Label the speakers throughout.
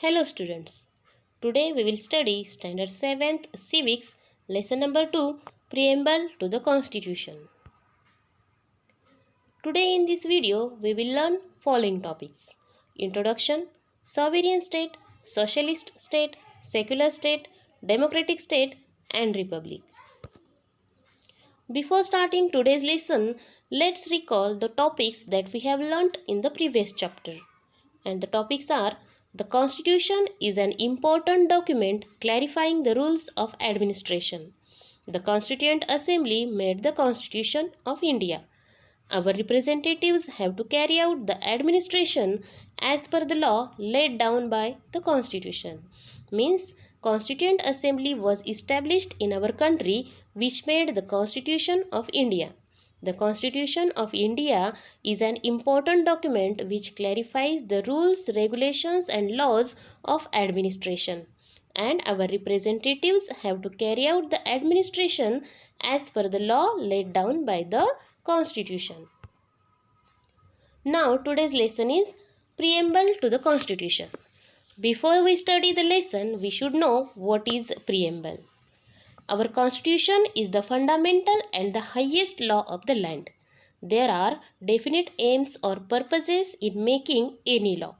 Speaker 1: Hello students. Today we will study Standard 7th Civics Lesson number 2 Preamble to the Constitution. Today in this video we will learn following topics: Introduction, Sovereign State, Socialist State, Secular State, Democratic State and Republic. Before starting today's lesson, let's recall the topics that we have learnt in the previous chapter. And the topics are: the Constitution is an important document clarifying the rules of administration. The Constituent Assembly made the Constitution of India. Our representatives have to carry out the administration as per the law laid down by the Constitution. Means Constituent Assembly was established in our country, which made the Constitution of India. The Constitution of India is an important document which clarifies the rules, regulations and laws of administration. And our representatives have to carry out the administration as per the law laid down by the Constitution. Now today's lesson is Preamble to the Constitution. Before we study the lesson, we should know what is Preamble. Our Constitution is the fundamental and the highest law of the land. There are definite aims or purposes in making any law.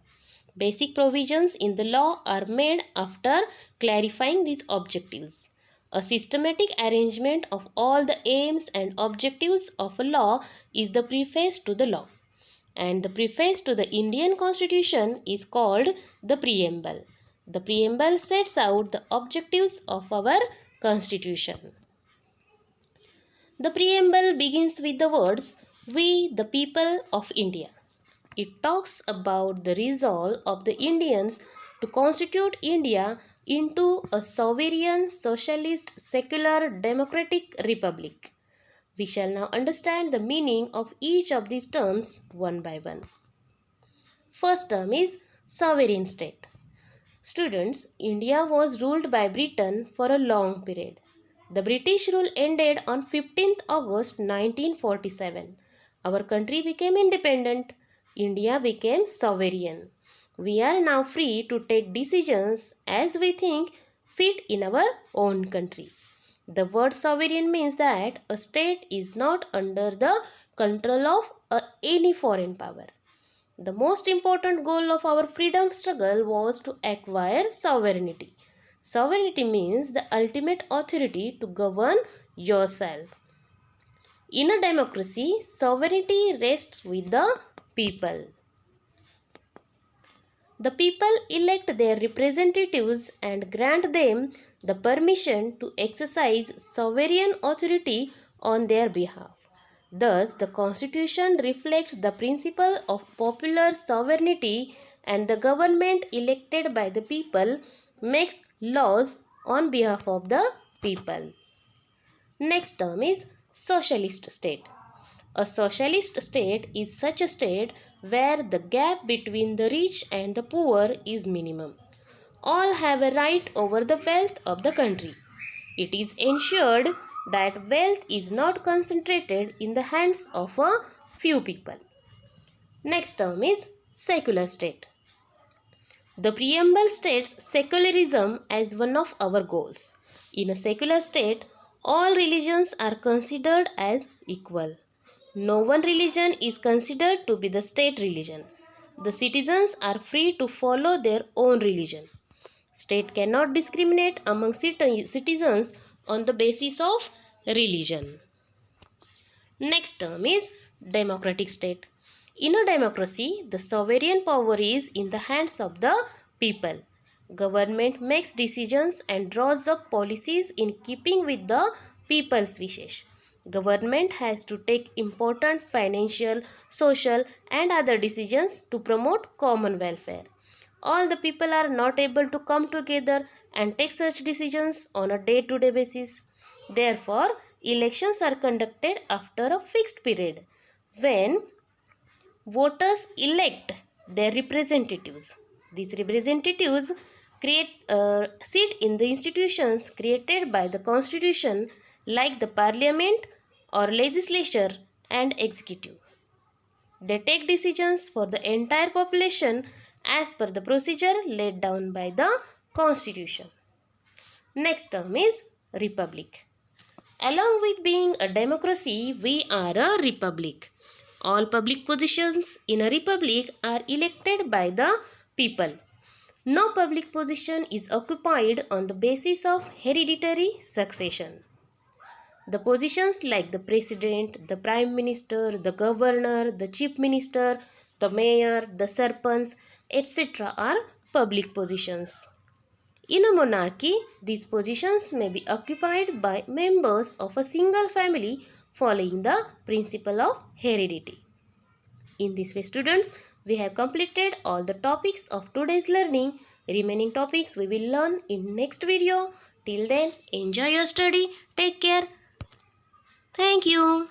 Speaker 1: Basic provisions in the law are made after clarifying these objectives. A systematic arrangement of all the aims and objectives of a law is the preface to the law. And the preface to the Indian Constitution is called the Preamble. The Preamble sets out the objectives of our Constitution. The Preamble begins with the words, "We the people of India." It talks about the resolve of the Indians to constitute India into a sovereign, socialist, secular, democratic republic. We shall now understand the meaning of each of these terms one by one. First term is sovereign state. Students, India was ruled by Britain for a long period. The British rule ended on 15th August 1947. Our country became independent. India became sovereign. We are now free to take decisions as we think fit in our own country. The word sovereign means that a state is not under the control of any foreign power. The most important goal of our freedom struggle was to acquire sovereignty. Sovereignty means the ultimate authority to govern yourself. In a democracy, sovereignty rests with the people. The people elect their representatives and grant them the permission to exercise sovereign authority on their behalf. Thus, the Constitution reflects the principle of popular sovereignty, and the government elected by the people makes laws on behalf of the people. Next term is socialist state. A socialist state is such a state where the gap between the rich and the poor is minimum. All have a right over the wealth of the country. It is ensured that wealth is not concentrated in the hands of a few people. Next term is secular state. The preamble states secularism as one of our goals. In a secular state, all religions are considered as equal. No one religion is considered to be the state religion. The citizens are free to follow their own religion. State cannot discriminate among citizens on the basis of religion. Next term is democratic state. In a democracy, the sovereign power is in the hands of the people. Government makes decisions and draws up policies in keeping with the people's wishes. Government has to take important financial, social and other decisions to promote common welfare. All the people are not able to come together and take such decisions on a day-to-day basis. Therefore, elections are conducted after a fixed period when voters elect their representatives. These representatives sit in the institutions created by the Constitution like the Parliament or legislature and executive. They take decisions for the entire population as per the procedure laid down by the Constitution. Next term is Republic. Along with being a democracy, we are a republic. All public positions in a republic are elected by the people. No public position is occupied on the basis of hereditary succession. The positions like the president, the prime minister, the governor, the chief minister, the mayor, the sarpanch, etc. are public positions. In a monarchy, these positions may be occupied by members of a single family following the principle of heredity. In this way, students, we have completed all the topics of today's learning. Remaining topics we will learn in next video. Till then, enjoy your study. Take care. Thank you.